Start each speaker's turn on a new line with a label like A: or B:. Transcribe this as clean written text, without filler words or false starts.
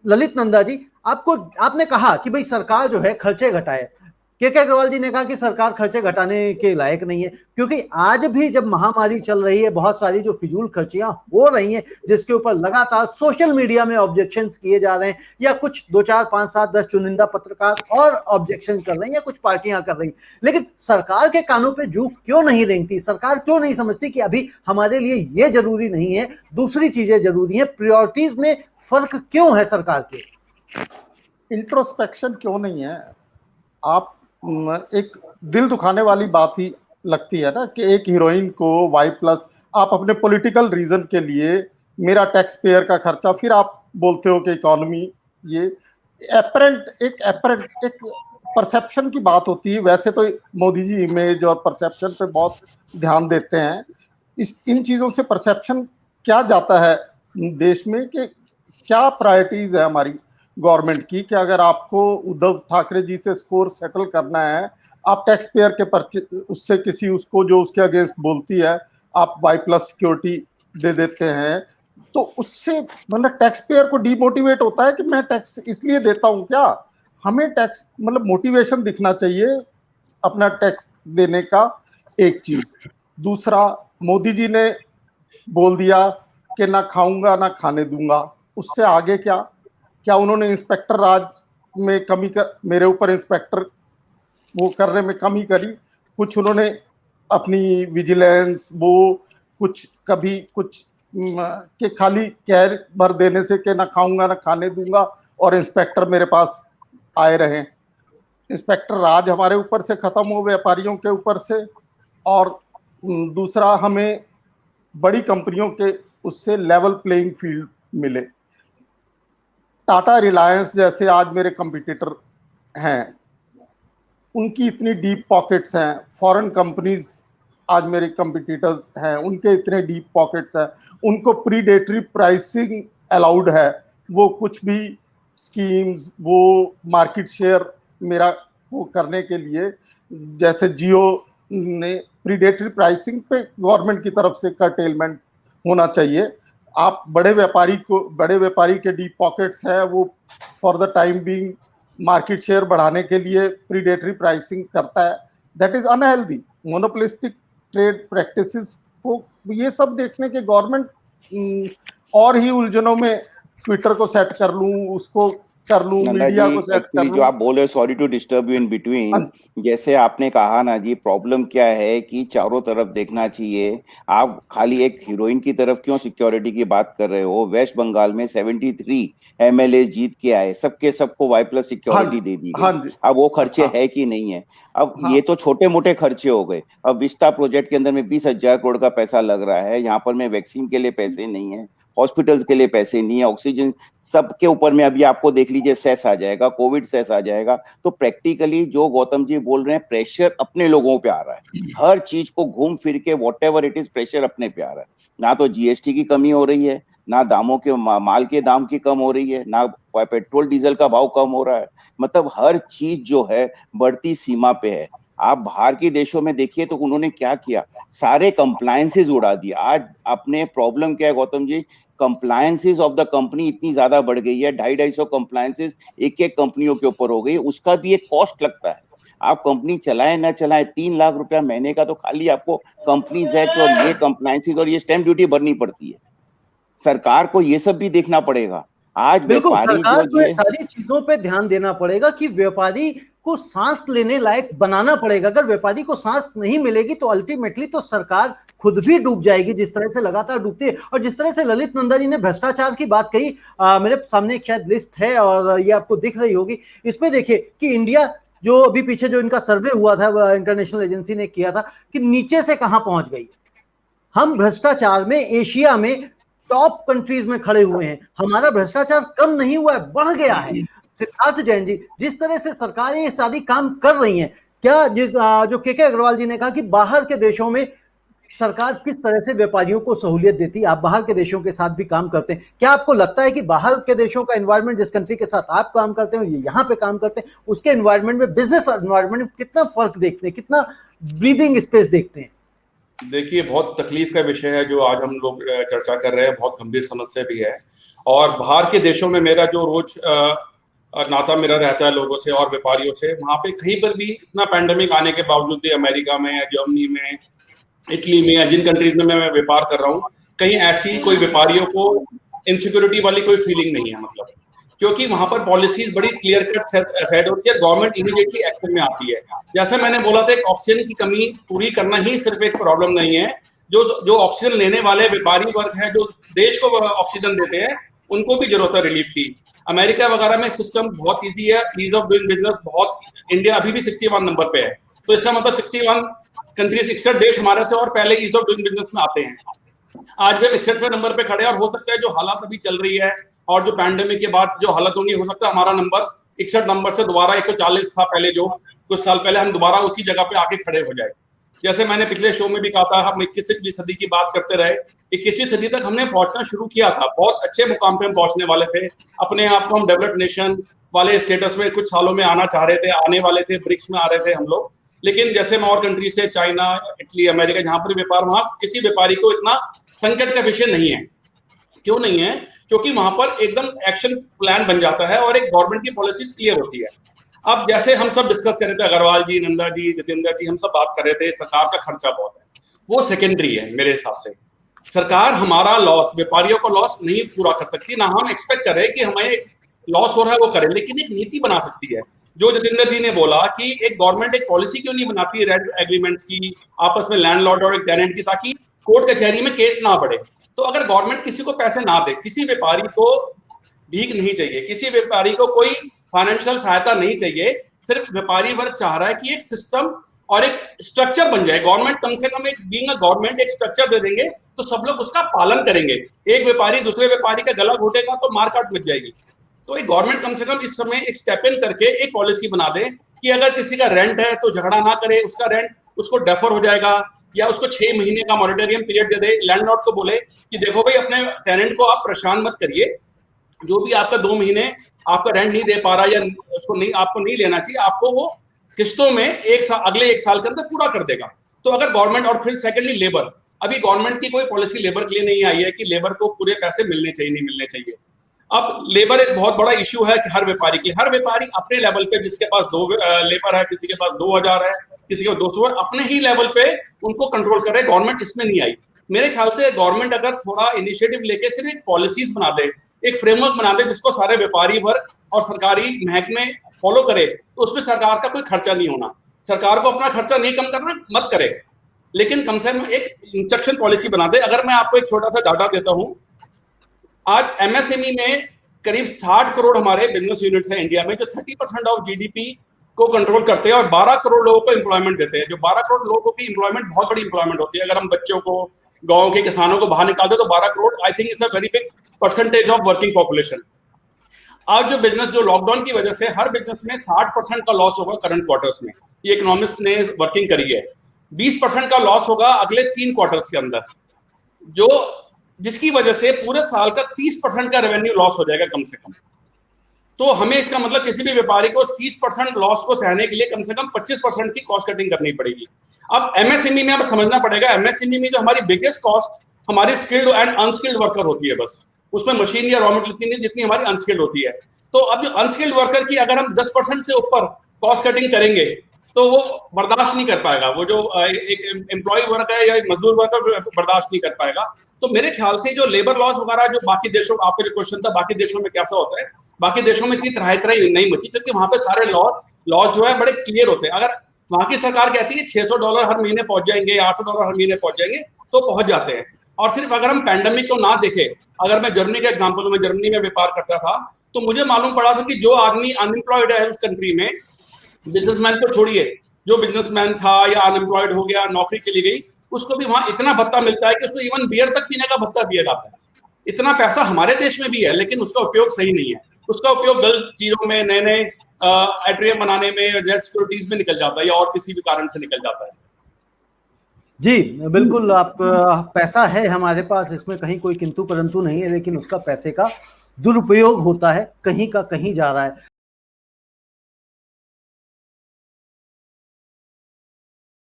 A: ललित नंदा जी, आपने कहा कि भाई सरकार जो है खर्चे घटाए। के अग्रवाल जी ने कहा कि सरकार खर्चे घटाने के लायक नहीं है, क्योंकि आज भी जब महामारी चल रही है, बहुत सारी जो फिजूल खर्चियां हो रही हैं, जिसके ऊपर लगातार सोशल मीडिया में ऑब्जेक्शंस किए जा रहे हैं, या कुछ 2 4 5 7 10 चुनिंदा पत्रकार और ऑब्जेक्शन कर रहे हैं, या कुछ पार्टियां कर रही हैं, लेकिन सरकार के कानों पे जू क्यों नहीं रेंगती? सरकार क्यों नहीं समझती कि अभी हमारे लिए ये जरूरी नहीं है, दूसरी चीजें जरूरी है? प्रायोरिटीज में फर्क क्यों है सरकार के?
B: इंट्रोस्पेक्शन क्यों नहीं है? आप एक दिल दुखाने वाली बात ही लगती है ना कि एक हीरोइन को Y+ आप अपने पॉलिटिकल रीजन के लिए, मेरा टैक्स पेयर का खर्चा, फिर आप बोलते हो कि इकोनॉमी, ये एपरेंट एक परसेप्शन की बात होती है। वैसे तो मोदी जी इमेज और परसेप्शन पे बहुत ध्यान देते हैं। इन चीजों से परसेप्शन क्या जाता है देश में कि क्या प्रायोरिटीज है हमारी गवर्नमेंट की, कि अगर आपको उद्धव ठाकरे जी से स्कोर सेटल करना है, आप टैक्स पेयर के उससे किसी उसको जो उसके अगेंस्ट बोलती है, आप Y+ सिक्योरिटी दे देते हैं, तो उससे मतलब टैक्स पेयर को डिमोटिवेट होता है कि मैं टैक्स इसलिए देता हूं क्या? हमें टैक्स मतलब मोटिवेशन दिखना चाहिए अपना टैक्स देने का, एक चीज। दूसरा, मोदी जी ने बोल दिया कि ना खाऊंगा ना खाने दूंगा, उससे आगे क्या? क्या उन्होंने इंस्पेक्टर राज में कमी कर, मेरे ऊपर इंस्पेक्टर वो करने में कमी करी? कुछ उन्होंने अपनी विजिलेंस वो कुछ कभी कुछ के खाली कह भर देने से कि ना खाऊंगा ना खाने दूंगा और इंस्पेक्टर मेरे पास आए रहे। इंस्पेक्टर राज हमारे ऊपर से खत्म हो, व्यापारियों के ऊपर से। और दूसरा, हमें बड़ी कंपनियों के उससे लेवल प्लेइंग फील्ड मिले। टाटा रिलायंस जैसे आज मेरे कंपटीटर हैं, उनकी इतनी डीप पॉकेट्स हैं। फॉरेन कंपनीज आज मेरे कंपटीटर्स हैं, उनके इतने डीप पॉकेट्स हैं। उनको प्रीडेटरी प्राइसिंग अलाउड है, वो कुछ भी स्कीम्स, वो मार्केट शेयर मेरा वो करने के लिए, जैसे जियो ने प्रीडेटरी प्राइसिंग पे गवर्नमेंट की तरफ से कर्टेलमेंट होना चाहिए। आप बड़े व्यापारी के डीप पॉकेट्स है, वो for the time being market share बढ़ाने के लिए प्रीडेटरी प्राइसिंग करता है। That is unhealthy. Monopolistic trade practices को ये सब देखने के गवर्नमेंट और ही उलझनों में ट्विटर को सेट कर लूं, उसको कर लूं,
C: नंदा जी,
B: मीडिया को सेट कर
C: एक्चुअली जो
B: लूं।
C: आप बोल रहे हो, sorry to disturb you in between, जैसे आपने कहा ना जी, प्रॉब्लम क्या है कि चारों तरफ देखना चाहिए। आप खाली एक हीरोइन की तरफ क्यों सिक्योरिटी की बात कर रहे हो? वेस्ट बंगाल में 73 MLA जीत के आए, सबके सबको Y+ सिक्योरिटी दे दी
B: हाँ
C: गई।
B: जी,
C: अब वो खर्चे
B: हाँ
C: है कि नहीं है? अब
B: हाँ
C: ये तो छोटे मोटे खर्चे हो गए। अब विस्ता प्रोजेक्ट के अंदर में 20,000 करोड़ का पैसा लग रहा है, यहाँ पर में वैक्सीन के लिए पैसे नहीं है, हॉस्पिटल्स के लिए पैसे नहीं है, ऑक्सीजन सबके ऊपर में अभी आपको देख लीजिए सेस आ जाएगा, कोविड सेस आ जाएगा। तो प्रैक्टिकली जो गौतम जी बोल रहे हैं, प्रेशर अपने लोगों पे आ रहा है। हर चीज को घूम फिर के what ever it is, pressure अपने पे आ रहा है। ना तो GST की कमी हो रही है, ना दामों के माल के दाम की कम हो रही है, ना पेट्रोल डीजल का भाव कम हो रहा है। मतलब हर चीज जो है बढ़ती सीमा पे है। आप बाहर के देशों में देखिए तो उन्होंने क्या किया, सारे कंप्लायंसेस उड़ा दिया। आज अपने प्रॉब्लम क्या है Gautam ji, compliances of the company इतनी ज्यादा बढ़ गई है, 250-250 कंप्लायंसेस एक एक कंपनियों के ऊपर हो गई। उसका भी एक कॉस्ट लगता है। आप कंपनी चलाएं ना चलाएं, 3 लाख रुपया महीने का तो खाली आपको कंपनीज एक्ट और ये कंप्लायंसेस और ये स्टैंप ड्यूटी भरनी पड़ती है। सरकार को ये सब भी देखना पड़ेगा। आज
A: बिल्कुल,
C: व्यापारी
A: सरकार
C: जो
A: को ये
C: ये
A: सारी चीजों पे ध्यान देना पड़ेगा कि व्यापारी को सांस लेने लायक बनाना पड़ेगा। अगर व्यापारी को सांस नहीं मिलेगी तो अल्टीमेटली तो सरकार खुद भी डूब जाएगी, जिस तरह से लगातार डूबती है। और जिस तरह से ललित नंदा जी ने भ्रष्टाचार की बात कही, मेरे सामने एक शायद लिस्ट है और ये आपको दिख रही होगी। इसमें देखिए कि इंडिया जो अभी पीछे जो इनका सर्वे हुआ था, इंटरनेशनल एजेंसी ने किया था, कि नीचे से कहां पहुंच गई। हम भ्रष्टाचार में एशिया में टॉप कंट्रीज में खड़े हुए हैं। हमारा भ्रष्टाचार कम नहीं हुआ है, बढ़ गया है। सिद्धार्थ जैन जी, जिस तरह से सरकारें ये सारी काम कर रही हैं, क्या जो के अग्रवाल जी ने कहा कि बाहर के देशों में सरकार किस तरह से व्यापारियों को सहूलियत देती है, आप बाहर के देशों के साथ भी काम करते हैं, क्या आपको लगता है कि बाहर के देशों का एनवायरनमेंट, जिस कंट्री के साथ आप काम करते हैं, ये यहाँ पे काम करते हैं, उसके एनवायरनमेंट में, बिजनेस एनवायरनमेंट में कितना फर्क देखते हैं, कितना ब्रीदिंग स्पेस देखते हैं?
D: देखिए, बहुत तकलीफ का विषय है जो आज हम लोग चर्चा कर रहे हैं, बहुत गंभीर समस्या भी है। और बाहर के देशों में मेरा जो रोज नाता मेरा रहता है लोगों से और व्यापारियों से, वहां पे कहीं पर भी इतना पैंडेमिक आने के बावजूद भी, अमेरिका में या जर्मनी में, इटली में या जिन कंट्रीज में मैं व्यापार कर रहा हूँ, कहीं ऐसी कोई व्यापारियों को इनसिक्योरिटी वाली कोई फीलिंग नहीं है। मतलब क्योंकि वहां पर पॉलिसीज बड़ी क्लियर कट सेट होती है, गवर्नमेंट इमीडिएटली एक्शन में आती है। जैसे मैंने बोला था, एक ऑक्सीजन की कमी पूरी करना ही सिर्फ एक प्रॉब्लम नहीं है, जो ऑक्सीजन लेने वाले व्यापारी वर्ग है, जो देश को ऑक्सीजन देते हैं, उनको भी जरूरत है रिलीफ की। अमेरिका वगैरह में सिस्टम बहुत ईजी है, ईज ऑफ डूइंग बिजनेस बहुत, इंडिया अभी भी 61 नंबर पे है, तो इसका मतलब 61 कंट्रीज, 61 देश हमारे से और पहले ईज ऑफ डूइंग बिजनेस में आते हैं। आज भी 61वें नंबर पे खड़े हैं, और हो सकता है जो हालात अभी चल रही है और जो पैंडेमिक के बाद जो हालत होंगी, हो सकता है हमारा नंबर 61 नंबर से दोबारा 140 था पहले, जो कुछ साल पहले, हम दोबारा उसी जगह पे आके खड़े हो जाए। जैसे मैंने पिछले शो में भी कहा था, हम 21वीं सदी की बात करते रहे, 21वीं सदी तक हमने पहुंचना शुरू किया था, बहुत अच्छे मुकाम पे हम पहुंचने वाले थे, अपने आप को हम डेवलप्ड नेशन वाले स्टेटस में कुछ सालों में आना चाह रहे थे, आने वाले थे, ब्रिक्स में आ रहे थे हम लोग। लेकिन जैसे मैं और कंट्री से, चाइना, इटली, अमेरिका, जहां पर व्यापार, वहां किसी व्यापारी को इतना संकट का विषय नहीं है। क्यों नहीं है? क्योंकि वहां पर एकदम एक्शन प्लान बन जाता है और एक गवर्नमेंट की पॉलिसीज क्लियर होती है। अब जैसे हम सब डिस्कस कर रहे थे, अग्रवाल जी, नंदा जी, जितेंद्र जी, हम सब बात कर रहे थे, सरकार का खर्चा बहुत है, वो सेकेंडरी है मेरे हिसाब से। सरकार हमारा लॉस, व्यापारियों का लॉस नहीं पूरा कर सकती, ना हम एक्सपेक्ट करें कि हमें लॉस हो रहा है वो करें, लेकिन एक नीति बना सकती है। जो जितेंद्र जी ने बोला कि एक गवर्नमेंट एक पॉलिसी क्यों नहीं बनाती रेंट एग्रीमेंट्स की, आपस में लैंडलॉर्ड और एक टेनेंट की, ताकि कोर्ट कचहरी में केस ना बढ़े। तो अगर गवर्नमेंट किसी को पैसे ना दे, किसी व्यापारी को भीख नहीं चाहिए, किसी व्यापारी को कोई फाइनेंशियल सहायता नहीं चाहिए, सिर्फ व्यापारी वर्ग चाह रहा है कि एक सिस्टम और एक स्ट्रक्चर बन जाए। गवर्नमेंट कम से कम, एक बीइंग अ गवर्नमेंट, एक स्ट्रक्चर दे देंगे तो सब लोग उसका पालन करेंगे। एक व्यापारी दूसरे व्यापारी का गला घोटेगा तो मारकाट मच जाएगी। तो एक गवर्नमेंट कम से कम इस समय एक स्टेप इन करके एक पॉलिसी बना दे कि अगर किसी का रेंट है तो झगड़ा ना करे, उसका रेंट उसको डेफर हो जाएगा, या उसको 6 महीने का मॉनिटरियम पीरियड दे दे। लैंडलॉर्ड को बोले कि देखो भाई, अपने टेनेंट को आप परेशान मत करिए, जो भी आपका 2 महीने आपका रेंट नहीं दे पा रहा, या उसको नहीं, आपको नहीं लेना चाहिए, आपको वो किस्तों में अगले 1 साल के अंदर पूरा कर देगा। तो अगर गवर्नमेंट, और फिर सेकेंडली लेबर, अभी गवर्नमेंट की कोई पॉलिसी लेबर के लिए नहीं आई है कि लेबर को पूरे पैसे मिलने चाहिए, नहीं मिलने चाहिए। अब लेबर एक बहुत बड़ा इश्यू है कि हर व्यापारी अपने लेवल पे, जिसके पास 2 लेबर है, किसी के पास 2000 है, किसी के पास 200 है, अपने ही लेवल पे उनको कंट्रोल कर रहे। गवर्नमेंट इसमें नहीं आई। मेरे ख्याल से गवर्नमेंट अगर थोड़ा इनिशिएटिव लेके सिर्फ एक पॉलिसीज बना दे, एक फ्रेमवर्क बना दे, जिसको सारे व्यापारी वर्ग और सरकारी महकमे फॉलो करे, तो उसमें सरकार का कोई खर्चा नहीं होना। सरकार को अपना खर्चा नहीं कम करना, मत करे, लेकिन कम से कम एक इंस्ट्रक्शन पॉलिसी बना दे। अगर मैं आपको एक छोटा सा डाटा देता हूं, आज एमएसएमई में करीब 60 करोड़ हमारे बिजनेस यूनिट्स हैं इंडिया में, जो 30% ऑफ जीडीपी को कंट्रोल करते हैं और 12 करोड़ लोगों को एम्प्लॉयमेंट देते हैं। जो 12 करोड़ लोगों की एम्प्लॉयमेंट बहुत बड़ी एम्प्लॉयमेंट होती है। अगर हम बच्चों को, गांव के किसानों को बाहर निकालते तो 12 crore, I think is a very big percentage of working population. आज जो बिजनेस, जो लॉकडाउन की वजह से हर बिजनेस में 60% का लॉस होगा करंट क्वार्टर्स में, ये इकोनॉमिस्ट ने वर्किंग करी है। 20% का लॉस होगा अगले 3 क्वार्टर्स के अंदर, जो जिसकी वजह से पूरे साल का 30% का रेवेन्यू लॉस हो जाएगा कम से कम। तो हमें इसका मतलब किसी भी व्यापारी को 30% लॉस को सहने के लिए कम से कम 25% की कॉस्ट कटिंग करनी पड़ेगी। अब एमएसएमई में अब समझना पड़ेगा, एमएसएमई में जो हमारी बिगेस्ट कॉस्ट हमारी स्किल्ड एंड अनस्किल्ड वर्कर होती है, बस उसमें मशीन या रॉ मटेरियल इतनी नहीं जितनी हमारी अनस्किल्ड होती है। तो अब जो अनस्किल्ड वर्कर की अगर हम 10% से ऊपर कॉस्ट कटिंग करेंगे तो वो बर्दाश्त नहीं कर पाएगा, वो जो एक एम्प्लॉय वर्ग है या एक मजदूर वर्ग बर्दाश्त नहीं कर पाएगा। तो मेरे ख्याल से जो लेबर लॉस वगैरह जो बाकी देशों, आपका जो क्वेश्चन था बाकी देशों में कैसा होता है, बाकी देशों में इतनी तराई नहीं मची, क्योंकि वहां पे सारे लॉस जो है बड़े क्लियर होते हैं। अगर वहां की सरकार कहती है $600 हर महीने पहुंच जाएंगे, $800 हर महीने पहुंच जाएंगे, तो पहुंच जाते हैं। और सिर्फ अगर हम पैंडेमिक को ना देखें, अगर मैं जर्मनी का एग्जाम्पल लूं, मैं जर्मनी में व्यापार करता था, तो मुझे मालूम पड़ा था कि जो आदमी अनएम्प्लॉयड है उस कंट्री में, बिजनेसमैन को छोड़िए, जो बिजनेसमैन था या अनएम्प्लॉयड हो गया, नौकरी चली गई, उसको भी वहां इतना भत्ता मिलता है कि उसको इवन बियर तक पीने का भत्ता दिया जाता है। इतना पैसा हमारे देश में भी है, लेकिन उसका उपयोग सही नहीं है। उसका उपयोग गलत चीजों में, नए नए एट्रियम बनाने में, जेट सिक्योरिटीज में निकल जाता है, या और किसी भी कारण से निकल जाता है।
A: जी बिल्कुल, आप पैसा है हमारे पास, इसमें कहीं कोई किंतु परंतु नहीं है, लेकिन उसका पैसे का दुरुपयोग होता है, कहीं का कहीं जा रहा है।